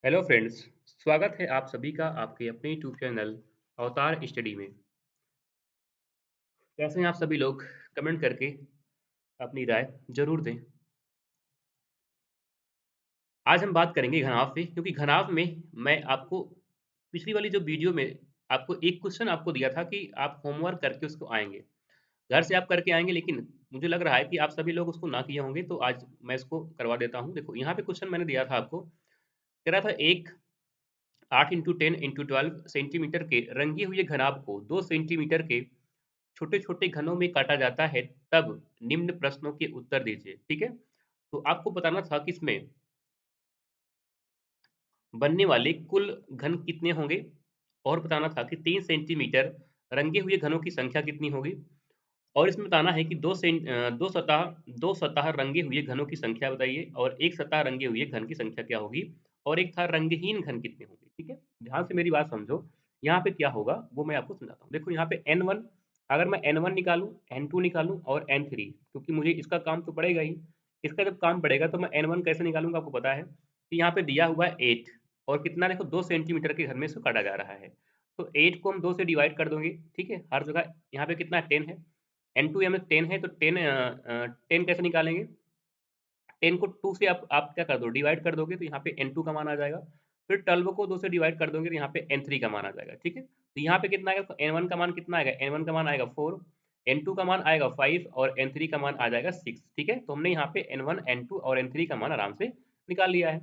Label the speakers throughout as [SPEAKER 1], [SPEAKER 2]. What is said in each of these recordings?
[SPEAKER 1] Hello friends. स्वागत है आप सभी का आपके अपने यूट्यूब चैनल अवतार स्टडी में। कैसे हैं आप सभी लोग? कमेंट करके अपनी राय जरूर दें। आज हम बात करेंगे घनाभ पे, क्योंकि घनाभ में मैं आपको पिछली वाली जो वीडियो में आपको एक क्वेश्चन आपको दिया था कि आप होमवर्क करके उसको आएंगे। घर से आप करके आएंगे, लेकिन मुझे लग रहा है कि आप सभी लोग उसको ना किए होंगे, तो आज मैं इसको करवा देता हूँ। देखो, यहाँ पे क्वेश्चन मैंने दिया था आपको। कह रहा था एक 8 × 10 × 12 सेंटीमीटर के रंगे हुए घनाभ को 2 सेंटीमीटर के छोटे-छोटे घनों में काटा जाता है, तब निम्न प्रश्नों के उत्तर दीजिए। ठीक है? तो आपको बताना था कि इसमें बनने वाले कुल घन कितने होंगे, और बताना था कि 3 सेंटीमीटर रंगे हुए घनों की संख्या कितनी होगी, और इसमें बताना है कि 2 सतह रंगे हुए घनों की संख्या बताइए, और 1 सतह रंगे हुए घन की संख्या क्या होगी, और एक था रंगहीन घन कितने होंगे। ठीक है? ध्यान से मेरी बात समझो। यहाँ पे क्या होगा वो मैं आपको समझाता हूँ। देखो, यहाँ पे n1, अगर मैं n1 निकालूँ, n2 निकालूँ और n3, क्योंकि मुझे इसका काम तो पड़ेगा ही। इसका जब काम पड़ेगा तो मैं n1 कैसे निकालूंगा, आपको पता है कि यहाँ पे दिया हुआ है 8, और कितना, देखो 2 सेंटीमीटर के घर में से काटा जा रहा है। तो 8 को हम 2 से डिवाइड कर दोगे। ठीक है? हर जगह यहाँ पे कितना 10 है, n2 में 10 है, तो 10 कैसे निकालेंगे? 10 को 2 से आप क्या कर दो, डिवाइड कर दोगे, तो यहाँ पे n2 का मान आ जाएगा। फिर 12 को 2 से डिवाइड कर दोगे, तो यहाँ पे n3 का मान आ जाएगा। ठीक है? तो यहाँ पे कितना आएगा, n1 का मान कितना आएगा, n1 का मान आएगा 4, n2 का मान आएगा 5, और n3 का मान आ जाएगा 6। ठीक है? तो हमने यहाँ पे n1 n2 और n3 का मान आराम से निकाल लिया है।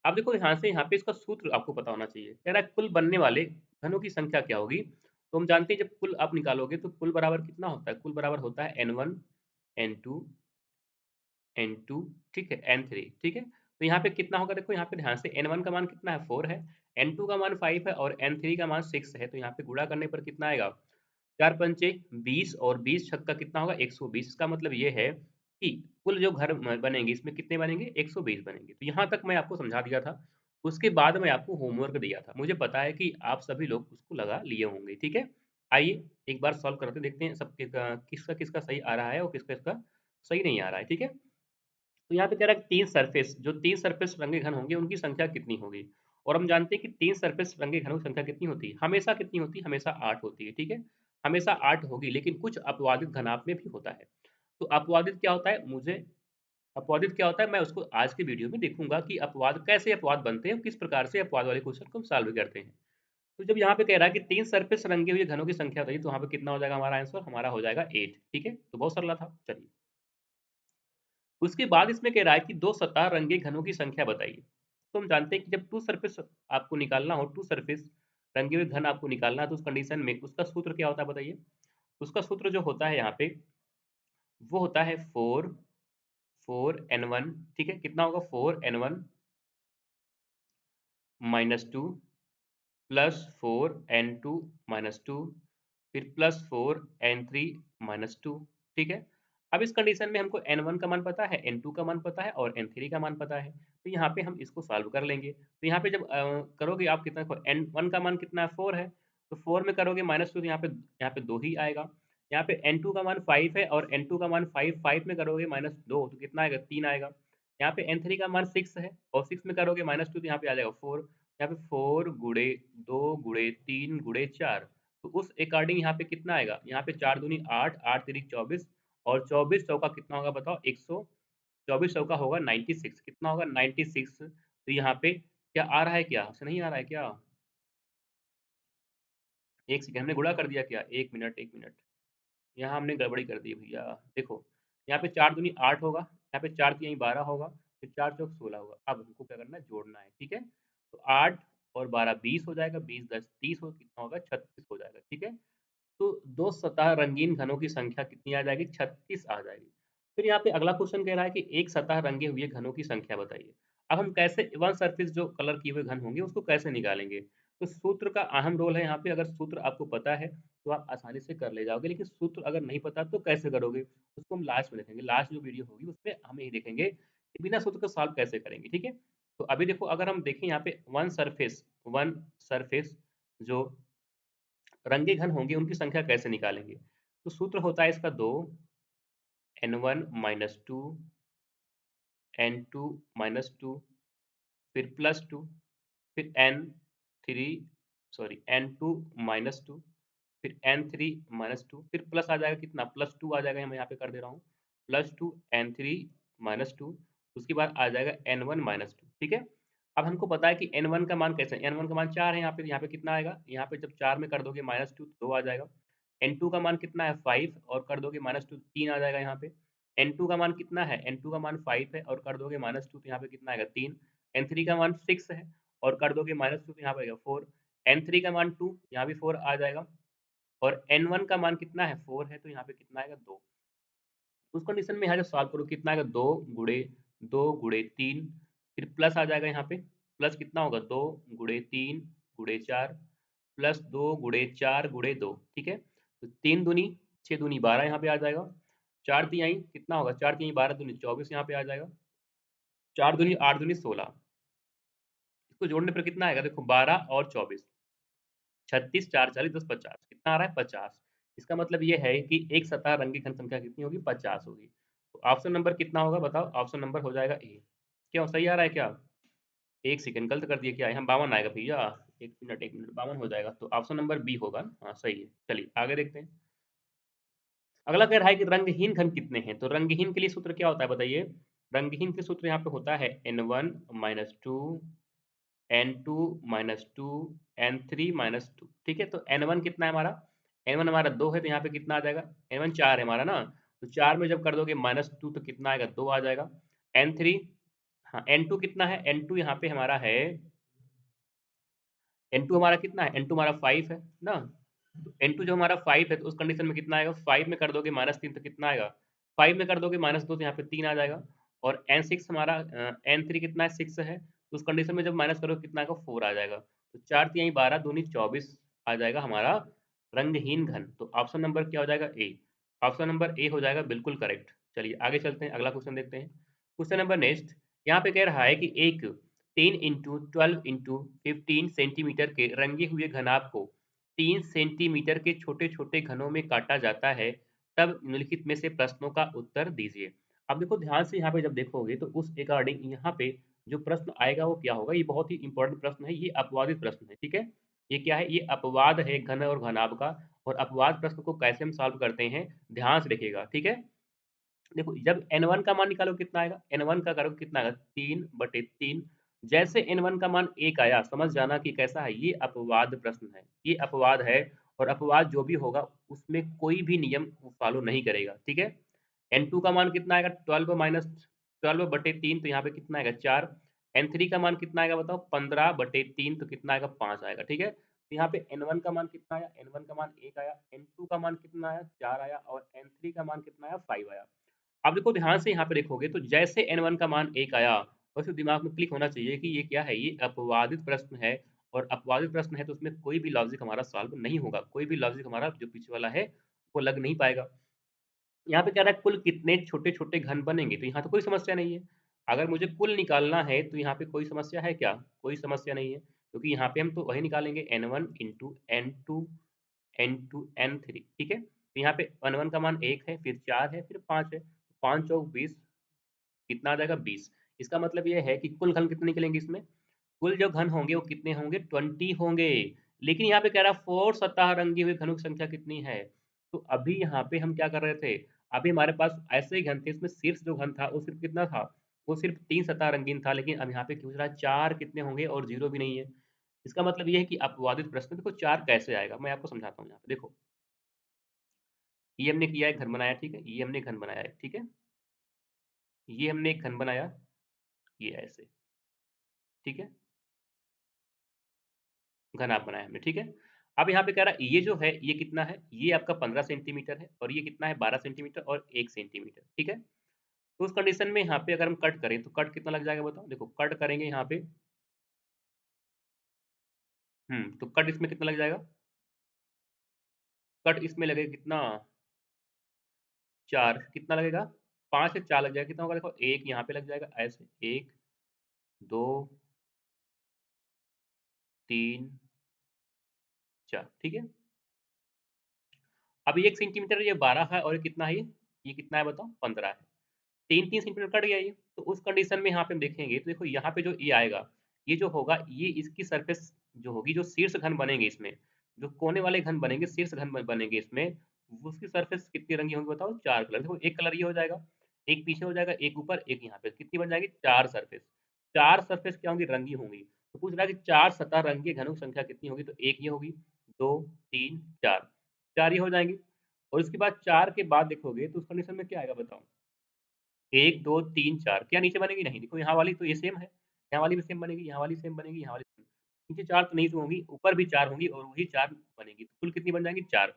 [SPEAKER 1] अब देखो, यहाँ पे इसका सूत्र आपको पता होना चाहिए। कह रहा है कुल बनने वाले घनों की संख्या क्या होगी। तो हम जानते हैं, जब कुल आप निकालोगे तो कुल बराबर कितना होता है, कुल बराबर होता है n1 n2 n2, ठीक है, n3। ठीक है? तो यहाँ पे कितना होगा, देखो यहाँ पे ध्यान से, n1 का मान कितना है, 4 है, n2 का मान 5 है, और n3 का मान 6 है। तो यहाँ पे गुणा करने पर कितना आएगा, 4 पंचे 20, और 20 छक्का कितना होगा, 120। इसका मतलब ये है कि कुल जो घर बनेंगे, इसमें कितने बनेंगे, 120 बनेंगे। तो यहाँ तक मैं आपको समझा दिया था। उसके बाद मैं आपको होमवर्क दिया था। मुझे पता है कि आप सभी लोग उसको लगा लिए होंगे। ठीक है? आइए एक बार सॉल्व करते देखते हैं सब किसका किसका सही आ रहा है और किसका इसका सही नहीं आ रहा है। ठीक है? तो यहाँ पे कह रहा है कि 3 सरफेस, जो 3 सरफेस रंगे घन होंगे उनकी संख्या कितनी होगी। और हम जानते हैं कि 3 सरफेस रंगे घनों की संख्या कितनी होती है, हमेशा कितनी होती है, हमेशा 8 होती है। ठीक है? हमेशा 8 होगी, लेकिन कुछ अपवादित घनाभ में भी होता है। तो अपवादित क्या होता है, अपवादित क्या होता है, मैं उसको आज के वीडियो में देखूंगा कि अपवाद कैसे अपवाद बनते हैं, किस प्रकार से अपवाद वाले क्वेश्चन को हम सॉल्व करते हैं। तो जब यहाँ पे कह रहा है कि 3 सरफेस रंगे हुए घनों की संख्या बताइए, तो वहाँ पे कितना हो जाएगा, हमारा आंसर हमारा हो जाएगा 8। ठीक है? तो बहुत सरल था। चलिए, उसके बाद इसमें कह रहा है कि 2 सतह रंगे घनों की संख्या बताइए। तो हम जानते हैं कि जब टू सरफेस आपको निकालना हो, टू सरफेस रंगे हुए घन आपको निकालना है, तो उस कंडीशन में उसका सूत्र क्या होता है बताइए। उसका सूत्र जो होता है यहाँ पे, वो होता है 4 4n1। ठीक है? कितना होगा, 4n1 -2 +4n2 -2, फिर +4n3 -2। ठीक है? अब इस कंडीशन में हमको n1 का मान पता है, n2 का मान पता है, और n3 का मान पता है। तो यहाँ पे हम इसको सॉल्व कर लेंगे। तो यहाँ पे जब करोगे आप, कितना n1 का मान कितना है, 4 है, तो 4 में करोगे -2, तो यहाँ पे 2 ही आएगा। यहाँ पे n2 का मान 5 है, और n2 का मान 5, 5 में करोगे -2, तो कितना आएगा, 3 आएगा। यहाँ पे n3 का मान 6 है, और 6 में करोगे -2, तो यहाँ पे आ जाएगा 4। यहाँ पे 4 गुणे 2 गुणे 3 गुणे 4, तो उस अकॉर्डिंग यहाँ पे कितना आएगा, यहाँ पे 4 दूनी 8, 8 तिरिक 24, और 24 चौका कितना होगा बताओ, 100। 24 चौका होगा 96, कितना होगा 96। तो यहाँ पे क्या आ रहा है, क्या से नहीं आ रहा है क्या, एक सेकंड, हमने गुणा कर दिया क्या, एक मिनट एक मिनट, यहाँ हमने गड़बड़ी कर दी भैया। देखो, यहाँ पे 4 दूनी 8 होगा, यहाँ पे 4 तिहाई 12 होगा, फिर 4 चौक 16 होगा। अब हमको क्या करना है, जोड़ना है। ठीक है? तो 8 और 12 20 हो जाएगा, 20 10 30 हो, कितना होगा, 36 हो जाएगा। ठीक है? तो दो सतह रंगीन घनों की संख्या कितनी आ जाएगी, 36 आ जाएगी। फिर यहाँ पे अगला क्वेश्चन कह रहा है कि एक सतह रंगे हुए घनों की संख्या बताइए। अब हम कैसे वन सरफेस जो कलर किए हुए घन होंगे उसको कैसे निकालेंगे। तो सूत्र का अहम रोल है यहाँ पे। अगर सूत्र आपको पता है तो आप आसानी से कर ले जाओगे, लेकिन सूत्र अगर नहीं पता तो कैसे करोगे, उसको हम लास्ट में देखेंगे। लास्ट जो वीडियो होगी उसमें हम यही देखेंगे कि बिना सूत्र को सॉल्व कैसे करेंगे। ठीक है? तो अभी देखो, अगर हम देखें यहाँ पे वन सरफेस जो रंगे घन होंगे उनकी संख्या कैसे निकालेंगे। तो सूत्र होता है इसका 2, n1 -2, n2 -2, फिर +2। फिर n2 फिर n3 - 2 फिर प्लस आ जाएगा कितना, +2 आ जाएगा, मैं यहाँ पे कर दे रहा हूँ, +2 n3 - 2, उसके बाद आ जाएगा n1 - 2। ठीक है, अब हमको पता है कि n1 का मान कैसे, n1 का मान 4 है, यहाँ पे कितना आएगा, यहाँ पे जब 4 में कर दोगे -2 2 आ जाएगा। n2 का मान कितना है 5 और कर दोगे -2 3 आ जाएगा यहाँ पे। n2 का मान कितना है, n2 का मान 5 है और कर दोगे -2 तो यहाँ पे कितना आएगा 3। n3 का मान 6 है और कर दोगे -2 तो यहाँ पे आएगा 4। n3 का मान 2, यहाँ भी 4 आ जाएगा। और n1 का मान कितना है 4 है, तो यहाँ पे कितना आएगा 2। उस कंडीशन में यहाँ जब सॉल्व करो कितना आएगा, 2 × 2 × 3, फिर प्लस आ जाएगा यहाँ पे, प्लस कितना होगा 2 × 3 × 4 +2 × 4 × 2। ठीक है, तो 3 दूनी 6 दूनी 12 यहाँ पे आ जाएगा। 4 तिहाई कितना होगा, 4 तिहाई 12 दूनी 24 यहाँ पे आ जाएगा। 4 दूनी 8 दूनी 16, इसको जोड़ने पर कितना आएगा, देखो 12 और 24, 36 4 40 10 50, कितना आ रहा है 50। इसका मतलब ये है कि एक सतह रंगी घन संख्या कितनी होगी, 50 होगी। तो ऑप्शन नंबर कितना होगा बताओ, ऑप्शन नंबर हो जाएगा ए। क्यों सही आ रहा है क्या, एक सेकंड गलत कर दिया क्या, यहाँ 52 आएगा भैया, एक मिनट 52 हो जाएगा, तो ऑप्शन नंबर बी होगा। हाँ सही है, चलिए आगे देखते हैं। अगला कह रहा है कि रंगहीन घन कितने हैं, तो रंगहीन के लिए सूत्र क्या होता है बताइए। रंगहीन के सूत्र यहाँ पे होता है n1 - 2 n2 - 2 n3 - 2। ठीक है, तो n1 कितना है हमारा, n1 हमारा 2 है, तो यहाँ पे कितना आ जाएगा, n1 4 है हमारा ना, तो 4 में जब कर दोगे -2 तो कितना आएगा 2 आ जाएगा। n3, हाँ n2 कितना है, n2 यहाँ पे हमारा है, n2 हमारा कितना है, n2 हमारा 5 है ना, तो n2 जो हमारा 5 है तो उस कंडीशन में कितना आएगा, 5 में कर दोगे -3 तो कितना आएगा, 5 में कर दोगे -2 तो यहाँ पे 3 आ जाएगा। और n6 हमारा n3 कितना है 6 है, तो उस कंडीशन में जब माइनस करोगे कितना आएगा 4 आ जाएगा। तो 4 तिहाई 12 दूनी 24 आ जाएगा हमारा रंगहीन घन। तो ऑप्शन नंबर क्या हो जाएगा ए, ऑप्शन नंबर ए हो जाएगा बिल्कुल करेक्ट। चलिए आगे चलते हैं, अगला क्वेश्चन देखते हैं। क्वेश्चन नंबर नेक्स्ट, यहाँ पे कह रहा है कि एक 10 × 12 × 15 सेंटीमीटर के रंगे हुए घनाभ को 3 सेंटीमीटर के छोटे छोटे घनों में काटा जाता है, तब निम्नलिखित में से प्रश्नों का उत्तर दीजिए। अब देखो ध्यान से यहाँ पे जब देखोगे तो उस अकॉर्डिंग यहाँ पे जो प्रश्न आएगा वो क्या होगा, ये बहुत ही इंपॉर्टेंट प्रश्न है, ये अपवादित प्रश्न है। ठीक है, ये क्या है, ये अपवाद है घन और घनाभ का। और अपवाद प्रश्न को कैसे हम सॉल्व करते हैं ध्यान से देखिएगा। ठीक है, देखो जब n1 का मान निकालो कितना आएगा, n1 का करो कितना आएगा 3/3। जैसे n1 का मान 1 आया समझ जाना कि कैसा है, ये अपवाद प्रश्न है, ये अपवाद है। और अपवाद जो भी होगा उसमें कोई भी नियम फॉलो नहीं करेगा। ठीक है, n2 का मान कितना आएगा 12 - 3, तो यहाँ पे कितना आएगा 4। n3 का मान कितना आएगा बताओ 15/3, तो कितना आएगा 5 आएगा। ठीक है, तो यहाँ पे n1 का मान कितना आया, n1 का मान 1 आया, n2 का मान कितना आया 4 आया और n3 का मान कितना आया 5 आया। अब देखो ध्यान से यहाँ पे देखोगे तो जैसे n1 का मान 1 आया, वैसे दिमाग में क्लिक होना चाहिए कि ये क्या है, ये अपवादित प्रश्न है। और अपवादित प्रश्न है तो उसमें कोई भी लॉजिक हमारा सॉल्व नहीं होगा, कोई भी लॉजिक हमारा जो पीछे वाला है वो लग नहीं पाएगा। यहाँ पे कह रहा है कुल कितने छोटे छोटे घन बनेंगे, तो यहाँ तो कोई समस्या नहीं है। अगर मुझे कुल निकालना है तो यहाँ पे कोई समस्या है क्या, कोई समस्या नहीं है, क्योंकि यहाँ पे हम तो वही निकालेंगे n1 इंटू n2 ठीक है, तो यहाँ पे n1 का मान 1 है, फिर 4 है, फिर 5 है, 5 चौक 20, कितना आ जाएगा 20। इसका मतलब ये है कि कुल घन कितने निकलेंगे इसमें, कुल जो घन होंगे वो कितने होंगे 20 होंगे। लेकिन यहाँ पे कह रहा है 4 सतह रंगी हुई घनों की संख्या कितनी है। तो अभी यहाँ पे हम क्या कर रहे थे, अभी हमारे पास ऐसे ही घन थे, इसमें शीर्ष जो घन था वो सिर्फ कितना था, वो सिर्फ 3 सतह रंगीन था। लेकिन अब यहाँ पे पूछ रहा है 4 कितने होंगे और 0 भी नहीं है। इसका मतलब ये है कि अपवादित प्रश्न, देखो 4 कैसे आएगा मैं आपको समझाता हूँ। यहाँ पे देखो ये हमने किया है घन बनाया, ठीक है, ये हमने घन बनाया है, ठीक है, ये हमने एक घन बनाया, ये ऐसे, ठीक है, घन आप बनाया हमने, ठीक है। अब यहाँ पे कह रहा है ये जो है ये कितना है, ये आपका 15 सेंटीमीटर है और ये कितना है 12 सेंटीमीटर और 1 सेंटीमीटर, ठीक है। तो उस कंडीशन में यहाँ पे अगर हम कट करें तो कट कितना लग जाएगा बताओ, देखो कट करेंगे यहाँ पे, तो कट इसमें कितना लग जाएगा, कट इसमें लगेगा कितना 4, कितना लगेगा 5 से 4 लग जाएगा, कितना होगा देखो 1 यहाँ पे लग जाएगा ऐसे, 1 2 3 4, ठीक है। अब 1 सेंटीमीटर ये 12 है और ये कितना है, ये कितना है बताओ 15 है, 3 3 सेंटीमीटर कट गया ये। तो उस कंडीशन में यहाँ पे हम देखेंगे तो देखो यहाँ पे जो ये आएगा ये जो होगा ये इसकी सरफेस जो होगी, जो शीर्ष घन बनेंगे इसमें, जो कोने वाले घन बनेंगे, शीर्ष घन बनेंगे इसमें, उसकी सरफेस कितनी रंगी होंगी बताओ? 4 कलर। देखो एक कलर ये हो जाएगा, एक पीछे हो जाएगा, एक ऊपर, एक यहाँ पे, कितनी बन जाएगी? 4 सरफेस। 4 सरफेस क्या होंगी? रंगी होंगी। तो पूछ रहा है कि 4 सतह रंगे घनों की संख्या कितनी होगी? तो एक ये होगी, 2, 3, 4, 4 ये हो जाएंगी। और उसके बाद 4 के बाद देखोगे तो उस कंडीशन में क्या आएगा बताओ? 1, 2, 3, 4 क्या नीचे बनेगी? नहीं। देखो यहाँ वाली तो ये सेम है, यहाँ वाली भी सेम बनेगी, यहाँ वाली सेम बनेगी, यहाँ वाली सेम। नीचे 4 तो नहीं होंगी, ऊपर भी 4 होंगी और वही 4 बनेगी। तो कुल कितनी बन जाएंगी? 4।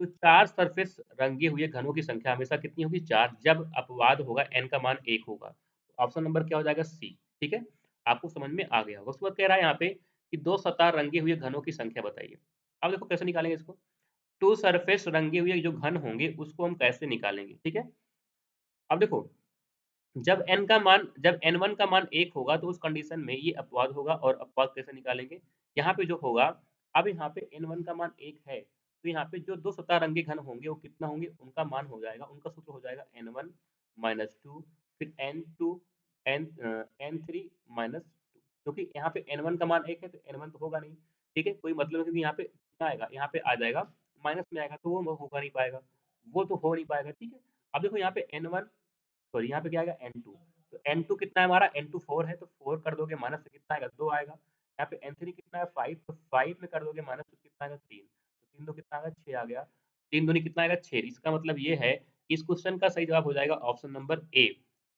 [SPEAKER 1] तो 4 सरफेस रंगे हुए घनों की संख्या हमेशा कितनी होगी? 4, जब अपवाद होगा n का मान 1 होगा। तो ऑप्शन नंबर क्या हो जाएगा? सी। ठीक है, आपको समझ में आ गया होगा। उसके बाद कह रहा है यहाँ पे कि दो सतह रंगे हुए घनों की संख्या बताइए। अब देखो कैसे निकालेंगे इसको। टू सरफेस रंगे हुए जो घन होंगे उसको हम कैसे निकालेंगे? ठीक है, अब देखो जब n1 का मान 1 होगा तो उस कंडीशन में ये अपवाद होगा। और अपवाद कैसे निकालेंगे? यहाँ पे जो होगा, अब यहाँ पे n1 का मान 1 है तो यहाँ पे जो दो सतह रंगे घन होंगे वो कितना होंगे? उनका मान हो जाएगा, उनका सूत्र हो जाएगा n1 माइनस टू, फिर n2 n3 माइनस टू, क्योंकि यहाँ पे n1 का मान 1 है तो n1 तो होगा नहीं। ठीक है, कोई मतलब नहीं, क्योंकि यहाँ पे कितना आएगा? यहाँ पे आ जाएगा माइनस में आएगा तो वो होगा नहीं पाएगा, वो तो हो नहीं पाएगा। ठीक है, अब देखो यहाँ पे n1, सॉरी यहाँ पे क्या आएगा? n2। तो n2 कितना है हमारा? n2 4 है तो 4 कर दोगे माइनस से कितना आएगा? 2 आएगा। यहाँ पे n3 कितना है? 5, तो 5 में कर दोगे माइनस तो कितना आएगा? 3। तो 3 दो कितना आएगा? 6 आ गया। 3 दूनी कितना आएगा? 6। इसका मतलब ये है कि इस क्वेश्चन का सही जवाब हो जाएगा ऑप्शन नंबर ए।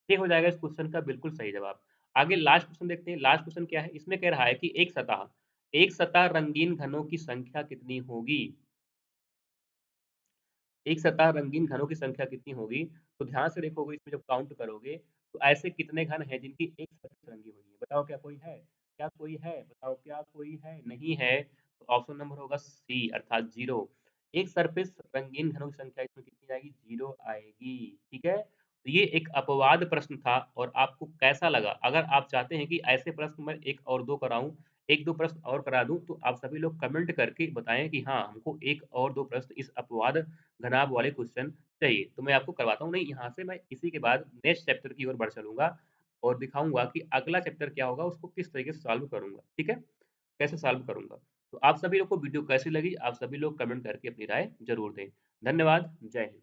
[SPEAKER 1] ये हो जाएगा इस क्वेश्चन का बिल्कुल सही जवाब। आगे लास्ट क्वेश्चन देखते हैं। लास्ट क्वेश्चन क्या है? इसमें कह रहा है कि एक सतह रंगीन घनों की संख्या कितनी होगी? एक सतह रंगीन घनों की संख्या कितनी होगी? तो ध्यान से देखोगे, इसमें जब काउंट करोगे तो ऐसे कितने घन हैं जिनकी एक सरफेस रंगी हुई है? बताओ, क्या कोई है? क्या कोई है? बताओ, क्या कोई है? नहीं है। तो ऑप्शन नंबर होगा सी, अर्थात जीरो। एक सरफेस रंगीन घनों की संख्या इसमें कितनी आएगी? जीरो आएगी। ठीक है, तो ये एक अपवाद प्रश्न था। और आपको कैसा लगा? अगर आप चाहते हैं कि ऐसे प्रश्न मैं एक और दो कराऊं, एक दो प्रश्न और करा दूं, तो आप सभी लोग कमेंट करके बताएं कि हाँ, हमको एक और दो प्रश्न इस अपवाद घनाभ वाले क्वेश्चन चाहिए, तो मैं आपको करवाता हूँ। नहीं, यहाँ से मैं इसी के बाद नेक्स्ट चैप्टर की ओर बढ़ चलूंगा और दिखाऊंगा कि अगला चैप्टर क्या होगा, उसको किस तरीके से सॉल्व करूंगा। ठीक है, कैसे सॉल्व करूंगा। तो आप सभी लोग को वीडियो कैसी लगी, आप सभी लोग कमेंट करके अपनी राय जरूर दें। धन्यवाद। जय हिंद।